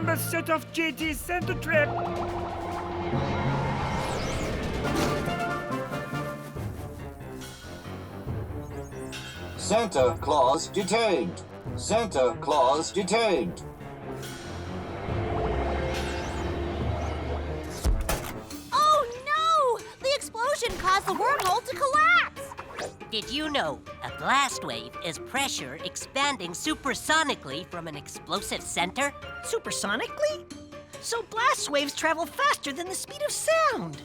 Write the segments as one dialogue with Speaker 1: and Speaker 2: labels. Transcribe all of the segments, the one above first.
Speaker 1: must set off JT's Santa trap.
Speaker 2: Santa Claus detained. Santa Claus detained.
Speaker 3: Oh no! The explosion caused the wormhole to collapse!
Speaker 4: Did you know a blast wave is pressure expanding supersonically from an explosive center?
Speaker 5: Supersonically? So blast waves travel faster than the speed of sound.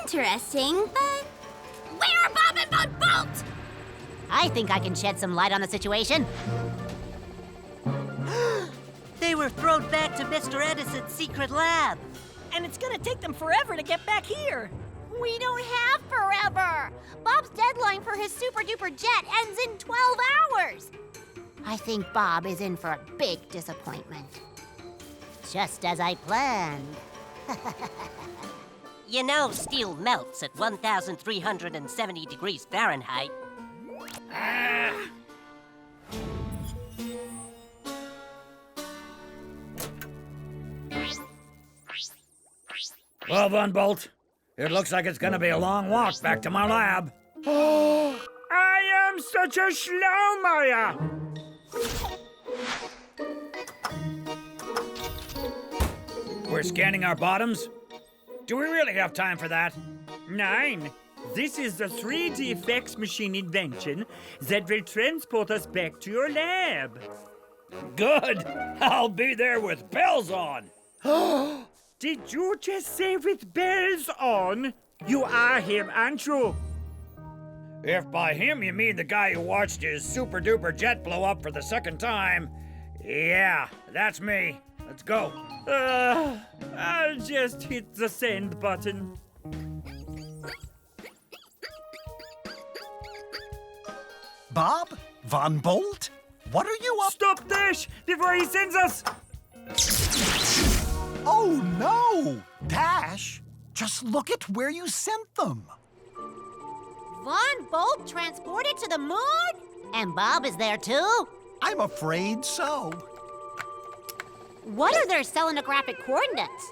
Speaker 3: Interesting, but where are Bob and Bud Bolt?
Speaker 6: I think I can shed some light on the situation.
Speaker 4: They were thrown back to Mr. Edison's secret lab.
Speaker 5: And it's gonna take them forever to get back here.
Speaker 3: We don't have forever! Bob's deadline for his super-duper jet ends in 12 hours!
Speaker 6: I think Bob is in for a big disappointment. Just as I planned.
Speaker 4: You know steel melts at 1,370 degrees Fahrenheit.
Speaker 1: Well, Von Bolt, it looks like it's gonna be a long walk back to my lab. Oh, I am such a Schlaumeier! We're scanning our bottoms? Do we really have time for that? Nine. This is the 3D effects machine invention that will transport us back to your lab. Good. I'll be there with bells on. Did you just say with bells on? You are him, aren't you? If by him you mean the guy who watched his super-duper jet blow up for the second time, yeah, that's me. Let's go. I'll just hit the send button.
Speaker 7: Bob? Von Bolt? What are you up?
Speaker 1: Stop Dash before he sends us!
Speaker 7: Oh, no! Dash, just look at where you sent them.
Speaker 3: Von Bolt transported to the moon?
Speaker 6: And Bob is there too?
Speaker 7: I'm afraid so.
Speaker 3: What are their selenographic coordinates?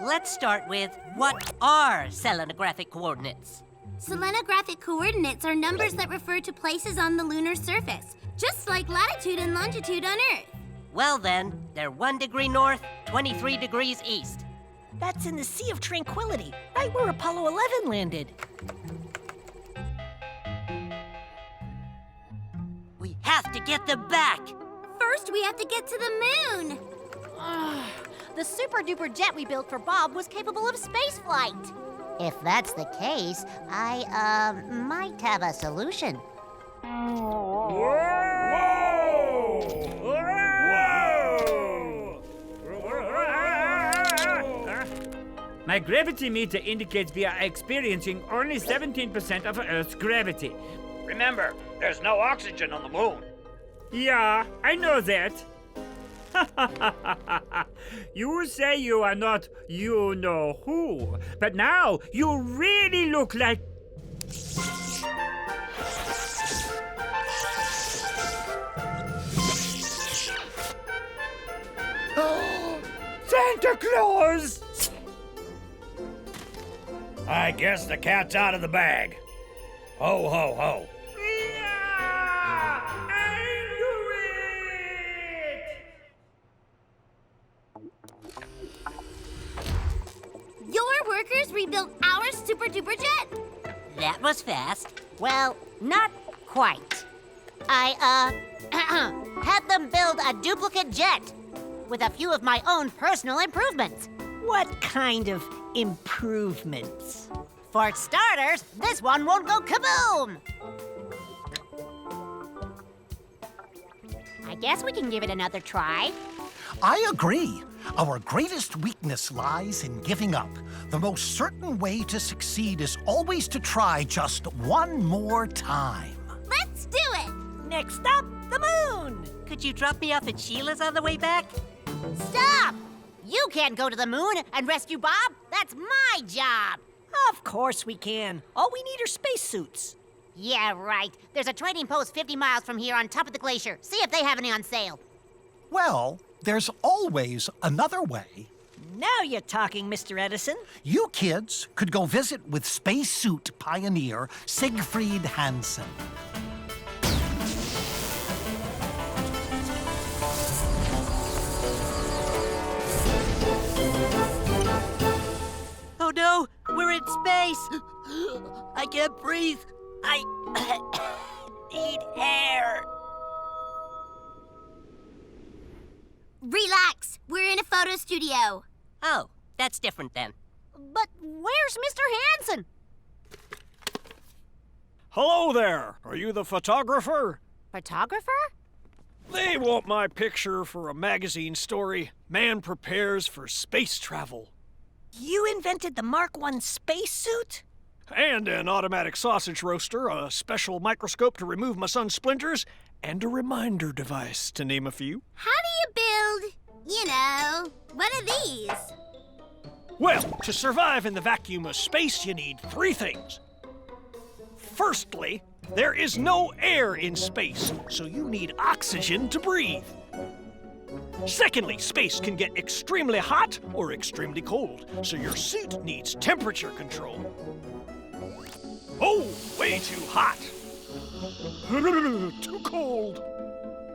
Speaker 4: Let's start with what are selenographic coordinates?
Speaker 3: Selenographic coordinates are numbers that refer to places on the lunar surface, just like latitude and longitude on Earth.
Speaker 4: Well then, they're 1 degree north, 23 degrees east.
Speaker 5: That's in the Sea of Tranquility, right where Apollo 11 landed.
Speaker 4: We have to get them back.
Speaker 3: First, we have to get to the moon. The super-duper jet we built for Bob was capable of space flight.
Speaker 6: If that's the case, I, might have a solution.
Speaker 1: My gravity meter indicates we are experiencing only 17% of Earth's gravity. Remember, there's no oxygen on the moon. Yeah, I know that. You say you are not you-know-who, but now you really look like... Santa Claus! I guess the cat's out of the bag. Ho, ho, ho. Yeah! I knew it!
Speaker 3: Your workers rebuilt our super-duper jet?
Speaker 4: That was fast.
Speaker 6: Well, not quite. I, had them build a duplicate jet with a few of my own personal improvements.
Speaker 5: What kind of improvements?
Speaker 6: For starters, this one won't go kaboom! I guess we can give it another try.
Speaker 7: I agree. Our greatest weakness lies in giving up. The most certain way to succeed is always to try just one more time.
Speaker 3: Let's do it!
Speaker 5: Next up, the moon!
Speaker 4: Could you drop me off at Sheila's on the way back?
Speaker 6: Stop! You can't go to the moon and rescue Bob. That's my job.
Speaker 5: Of course we can. All we need are spacesuits.
Speaker 6: Yeah, right. There's a trading post 50 miles from here on top of the glacier. See if they have any on sale.
Speaker 7: Well, there's always another way.
Speaker 5: Now you're talking, Mr. Edison.
Speaker 7: You kids could go visit with spacesuit pioneer Siegfried Hansen.
Speaker 4: Oh no, we're in space. I can't breathe. I need air.
Speaker 3: Relax. We're in a photo studio.
Speaker 4: Oh, that's different then.
Speaker 3: But where's Mr. Hansen?
Speaker 8: Hello there. Are you the photographer?
Speaker 3: Photographer?
Speaker 8: They want my picture for a magazine story. Man prepares for space travel.
Speaker 5: You invented the Mark I spacesuit?
Speaker 8: And an automatic sausage roaster, a special microscope to remove my son's splinters, and a reminder device, to name a few.
Speaker 3: How do you build, one of these?
Speaker 8: Well, to survive in the vacuum of space, you need 3 things. Firstly, there is no air in space, so you need oxygen to breathe. Secondly, space can get extremely hot or extremely cold, so your suit needs temperature control. Oh, way too hot. Too cold.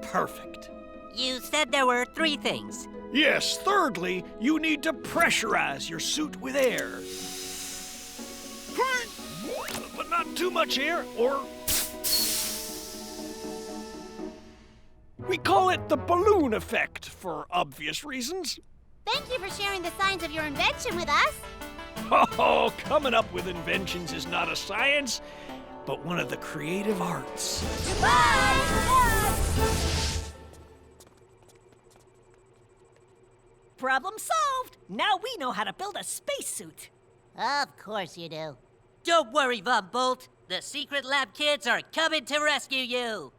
Speaker 8: Perfect.
Speaker 4: You said there were 3 things.
Speaker 8: Yes, thirdly, you need to pressurize your suit with air. But not too much air, or... We call it the balloon effect, for obvious reasons.
Speaker 3: Thank you for sharing the signs of your invention with us.
Speaker 8: Oh, coming up with inventions is not a science, but one of the creative arts.
Speaker 5: Problem solved. Now we know how to build a spacesuit.
Speaker 6: Of course you do.
Speaker 4: Don't worry, Von Bolt. The secret lab kids are coming to rescue you.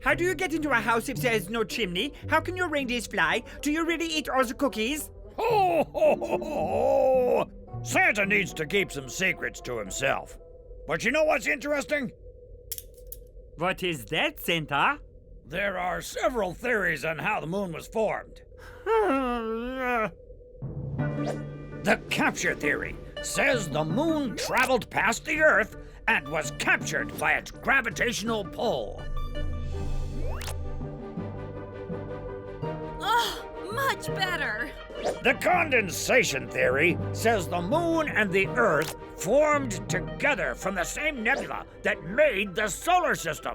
Speaker 1: How do you get into a house if there is no chimney? How can your reindeers fly? Do you really eat all the cookies?
Speaker 9: Ho, ho, ho, ho, ho. Santa needs to keep some secrets to himself. But you know what's interesting?
Speaker 1: What is that, Santa?
Speaker 9: There are several theories on how the moon was formed. The capture theory says the moon traveled past the Earth and was captured by its gravitational pull.
Speaker 10: Oh, much better.
Speaker 9: The condensation theory says the moon and the Earth formed together from the same nebula that made the solar system.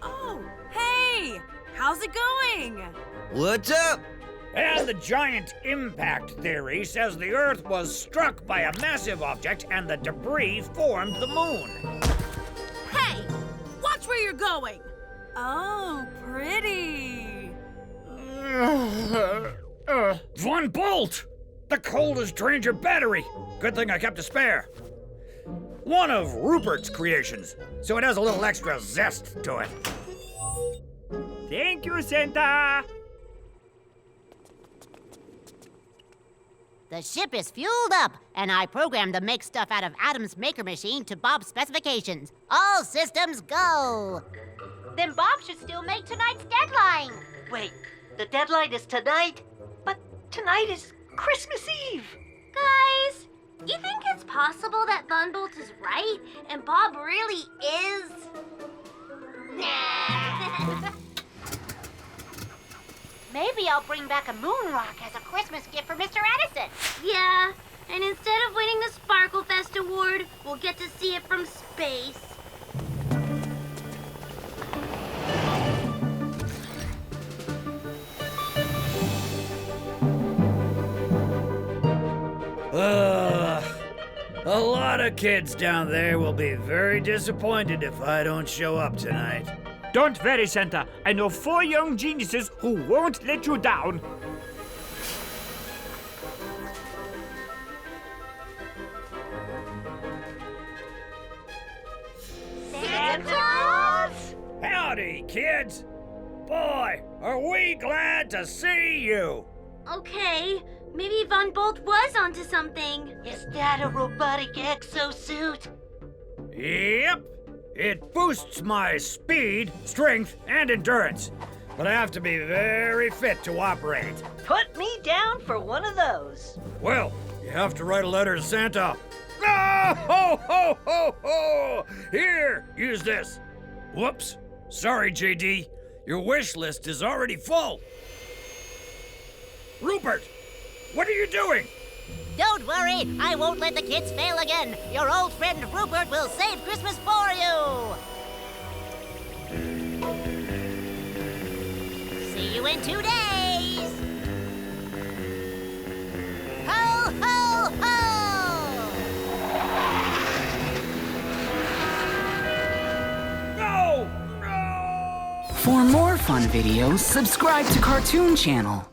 Speaker 10: Oh, hey! How's it going?
Speaker 11: What's up?
Speaker 9: And the giant impact theory says the Earth was struck by a massive object and the debris formed the moon.
Speaker 10: Hey! Watch where you're going! Oh, pretty.
Speaker 9: Von Bolt! The coldest drained your battery. Good thing I kept a spare. One of Rupert's creations, so it has a little extra zest to it.
Speaker 1: Thank you, Santa.
Speaker 6: The ship is fueled up, and I programmed the make stuff out of Adam's maker machine to Bob's specifications. All systems go. Then Bob should still make tonight's deadline.
Speaker 4: Wait, the deadline is tonight?
Speaker 5: But tonight is Christmas Eve.
Speaker 3: Guys, you think it's possible that Von Bolt is right and Bob really is? Nah.
Speaker 6: Maybe I'll bring back a moon rock as a Christmas gift for Mr. Edison.
Speaker 3: Yeah, and instead of winning the Sparkle Fest award, we'll get to see it from space.
Speaker 9: A lot of kids down there will be very disappointed if I don't show up tonight.
Speaker 1: Don't worry, Santa. I know 4 young geniuses who won't let you down.
Speaker 3: Santa Claus?
Speaker 9: Howdy, kids. Boy, are we glad to see you.
Speaker 3: Okay, maybe Von Bolt was onto something.
Speaker 4: Is that a robotic exosuit?
Speaker 9: Yep. It boosts my speed, strength, and endurance. But I have to be very fit to operate.
Speaker 5: Put me down for one of those.
Speaker 9: Well, you have to write a letter to Santa. Ah, ho, ho, ho, ho! Here, use this. Whoops. Sorry, JD. Your wish list is already full. Rupert, what are you doing?
Speaker 6: Don't worry, I won't let the kids fail again. Your old friend Rupert will save Christmas for you. See you in 2 days. Ho, ho, ho!
Speaker 9: No! No!
Speaker 11: For more fun videos, subscribe to Cartoon Channel.